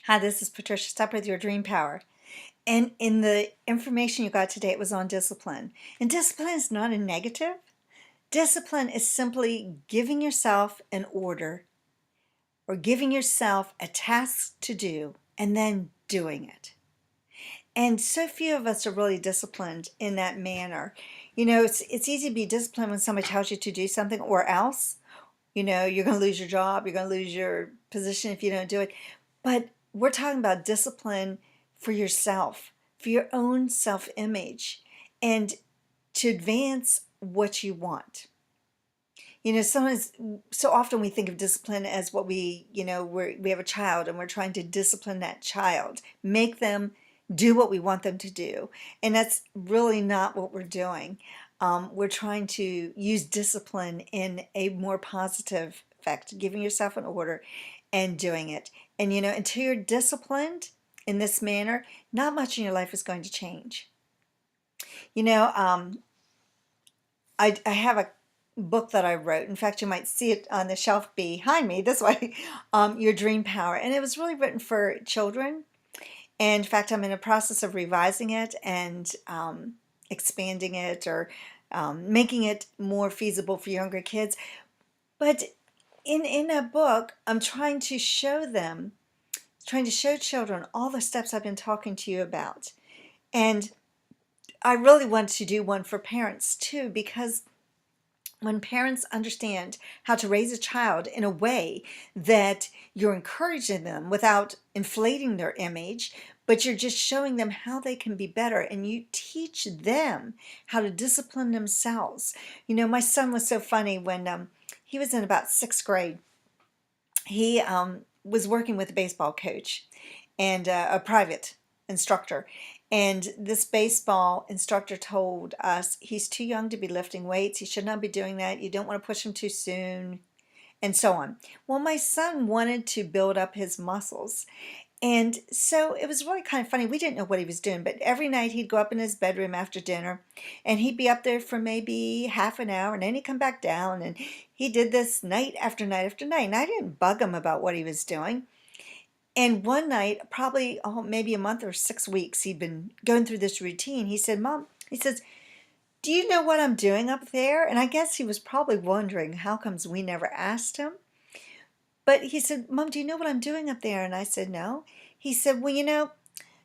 Hi, this is Patricia Step with your Dream Power. And in the information you got today, it was on discipline. And discipline is not a negative. Discipline is simply giving yourself an order or giving yourself a task to do and then doing it. And so few of us are really disciplined in that manner. It's easy to be disciplined when somebody tells you to do something or else. You're going to lose your job, you're going to lose your position if you don't do it. But we're talking about discipline for yourself, for your own self-image, and to advance what you want. Sometimes, so often we think of discipline as what we have a child and we're trying to discipline that child, make them do what we want them to do. And that's really not what we're doing. We're trying to use discipline in a more positive effect, giving yourself an order and doing it. And until you're disciplined in this manner, not much in your life is going to change. You know, um, I have a book that I wrote. In fact, you might see it on the shelf behind me this way, Your Dream Power. And it was really written for children. And in fact, I'm in a process of revising it and expanding it or making it more feasible for younger kids. But in a book, I'm trying to show children all the steps I've been talking to you about. And I really want to do one for parents too, because when parents understand how to raise a child in a way that you're encouraging them without inflating their image, but you're just showing them how they can be better and you teach them how to discipline themselves. My son was so funny when he was in about sixth grade. He was working with a baseball coach and a private instructor. And this baseball instructor told us he's too young to be lifting weights. He should not be doing that. You don't want to push him too soon, and so on. Well, my son wanted to build up his muscles. And so it was really kind of funny. We didn't know what he was doing, but every night he'd go up in his bedroom after dinner and he'd be up there for maybe half an hour and then he'd come back down and he did this night after night after night. And I didn't bug him about what he was doing. And one night, probably maybe a month or 6 weeks, he'd been going through this routine. He said, Mom, he says, do you know what I'm doing up there? And I guess he was probably wondering how comes we never asked him. But he said, Mom, do you know what I'm doing up there? And I said, no. He said, well,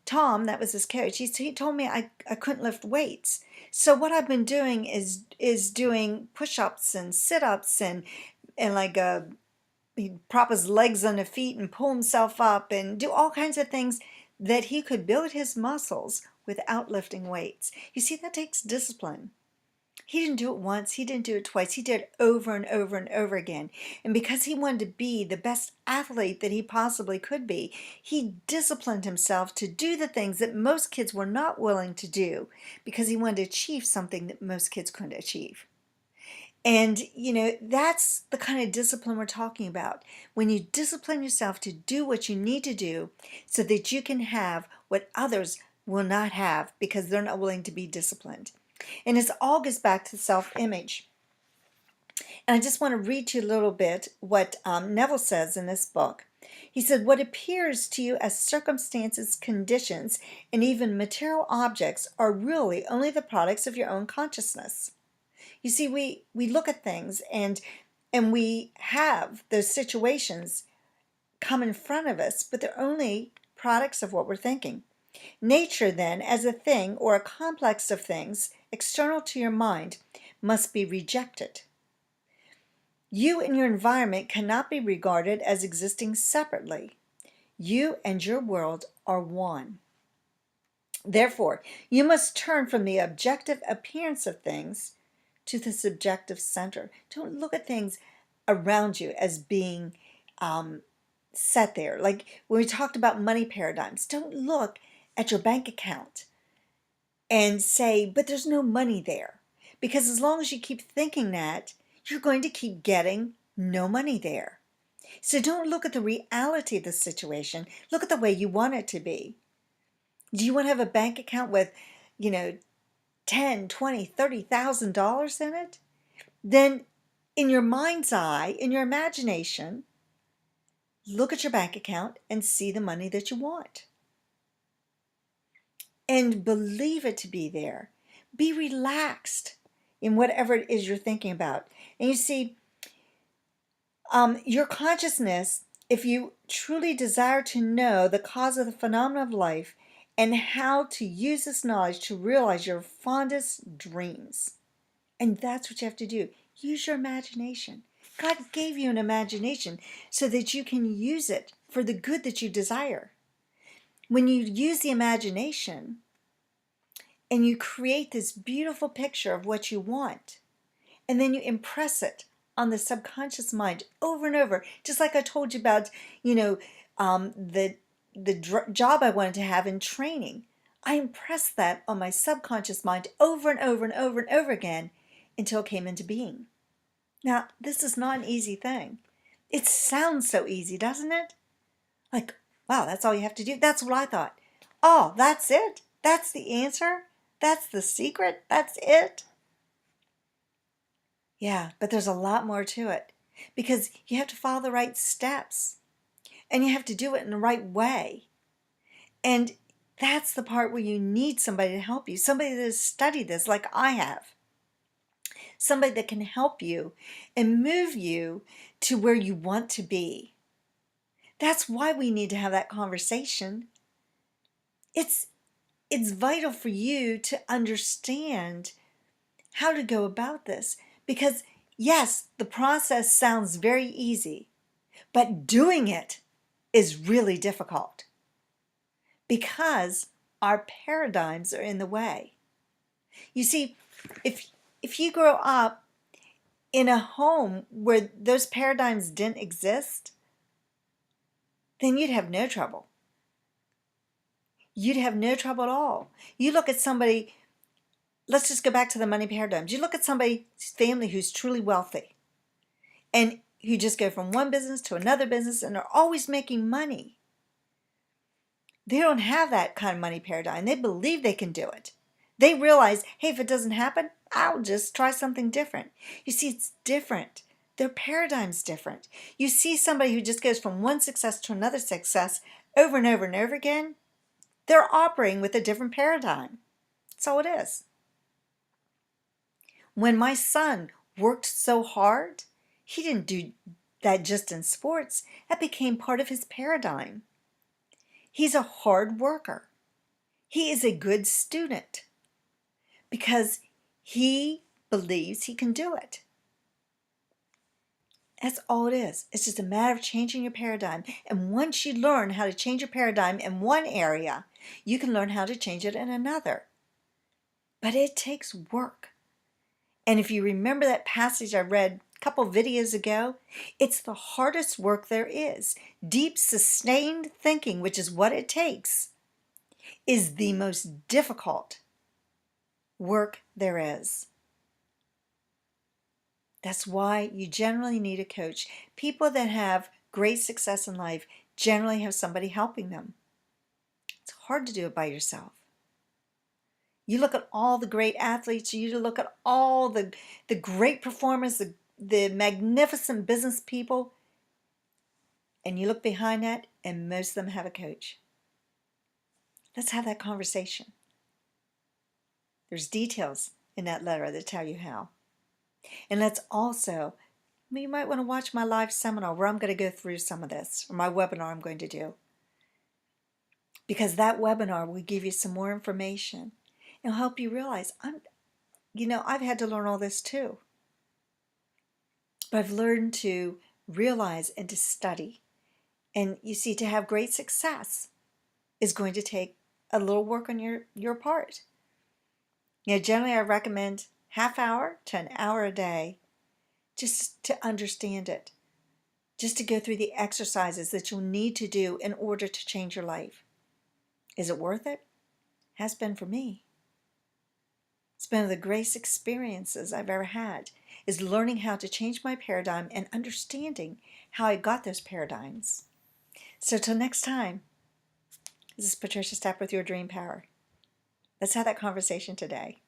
Tom, that was his coach, he told me I couldn't lift weights. So what I've been doing is doing push-ups and sit-ups and like he'd prop his legs on the feet and pull himself up and do all kinds of things that he could build his muscles without lifting weights. You see, that takes discipline. He didn't do it once, he didn't do it twice, he did it over and over and over again. And because he wanted to be the best athlete that he possibly could be, he disciplined himself to do the things that most kids were not willing to do because he wanted to achieve something that most kids couldn't achieve. And, that's the kind of discipline we're talking about. When you discipline yourself to do what you need to do so that you can have what others will not have because they're not willing to be disciplined. And this all goes back to self-image. And I just want to read to you a little bit what Neville says in this book. He said, what appears to you as circumstances, conditions, and even material objects are really only the products of your own consciousness. You see, we look at things and we have those situations come in front of us, but they're only products of what we're thinking. Nature, then, as a thing or a complex of things external to your mind, must be rejected. You and your environment cannot be regarded as existing separately. You and your world are one. Therefore, you must turn from the objective appearance of things to the subjective center. Don't look at things around you as being set there. Like when we talked about money paradigms, don't look at your bank account and say, but there's no money there. Because as long as you keep thinking that, you're going to keep getting no money there. So don't look at the reality of the situation. Look at the way you want it to be. Do you want to have a bank account with, 10, 20, $30,000 in it? Then in your mind's eye, in your imagination, Look at your bank account and see the money that you want. And believe it to be there. Be relaxed in whatever it is you're thinking about. And you see, your consciousness, if you truly desire to know the cause of the phenomena of life and how to use this knowledge to realize your fondest dreams, and that's what you have to do. Use your imagination. God gave you an imagination so that you can use it for the good that you desire. When you use the imagination and you create this beautiful picture of what you want, and then you impress it on the subconscious mind over and over, just like I told you about, the job I wanted to have in training. I impressed that on my subconscious mind over and over and over and over again until it came into being. Now, this is not an easy thing. It sounds so easy, doesn't it? Like, wow, that's all you have to do. That's what I thought. Oh, that's it? That's the answer? That's the secret? That's it? Yeah, but there's a lot more to it because you have to follow the right steps and you have to do it in the right way. And that's the part where you need somebody to help you, somebody that has studied this like I have, somebody that can help you and move you to where you want to be. That's why we need to have that conversation. It's vital for you to understand how to go about this because yes, the process sounds very easy, but doing it is really difficult because our paradigms are in the way. You see, if you grow up in a home where those paradigms didn't exist, then you'd have no trouble. You'd have no trouble at all. You look at somebody, let's just go back to the money paradigms. You look at somebody's family who's truly wealthy and who just go from one business to another business and are always making money. They don't have that kind of money paradigm. They believe they can do it. They realize, hey, if it doesn't happen, I'll just try something different. You see, it's different. Their paradigm's different. You see somebody who just goes from one success to another success over and over and over again, they're operating with a different paradigm. That's all it is. When my son worked so hard, he didn't do that just in sports. That became part of his paradigm. He's a hard worker. He is a good student because he believes he can do it. That's all it is. It's just a matter of changing your paradigm. And once you learn how to change your paradigm in one area, you can learn how to change it in another. But it takes work. And if you remember that passage I read a couple videos ago, it's the hardest work there is. Deep, sustained thinking, which is what it takes, is the most difficult work there is. That's why you generally need a coach. People that have great success in life generally have somebody helping them. It's hard to do it by yourself. You look at all the great athletes, you look at all the great performers, the magnificent business people, and you look behind that, and most of them have a coach. Let's have that conversation. There's details in that letter that tell you how. And let's also, you might want to watch my live seminar where I'm going to go through some of this, or my webinar I'm going to do. Because that webinar will give you some more information. It'll help you realize, I've had to learn all this too. But I've learned to realize and to study. And you see, to have great success is going to take a little work on your part. Generally I recommend half hour to an hour a day just to understand it. Just to go through the exercises that you'll need to do in order to change your life. Is it worth it? Has been for me. It's been one of the greatest experiences I've ever had, is learning how to change my paradigm and understanding how I got those paradigms. So till next time, this is Patricia Stepp with Your Dream Power. Let's have that conversation today.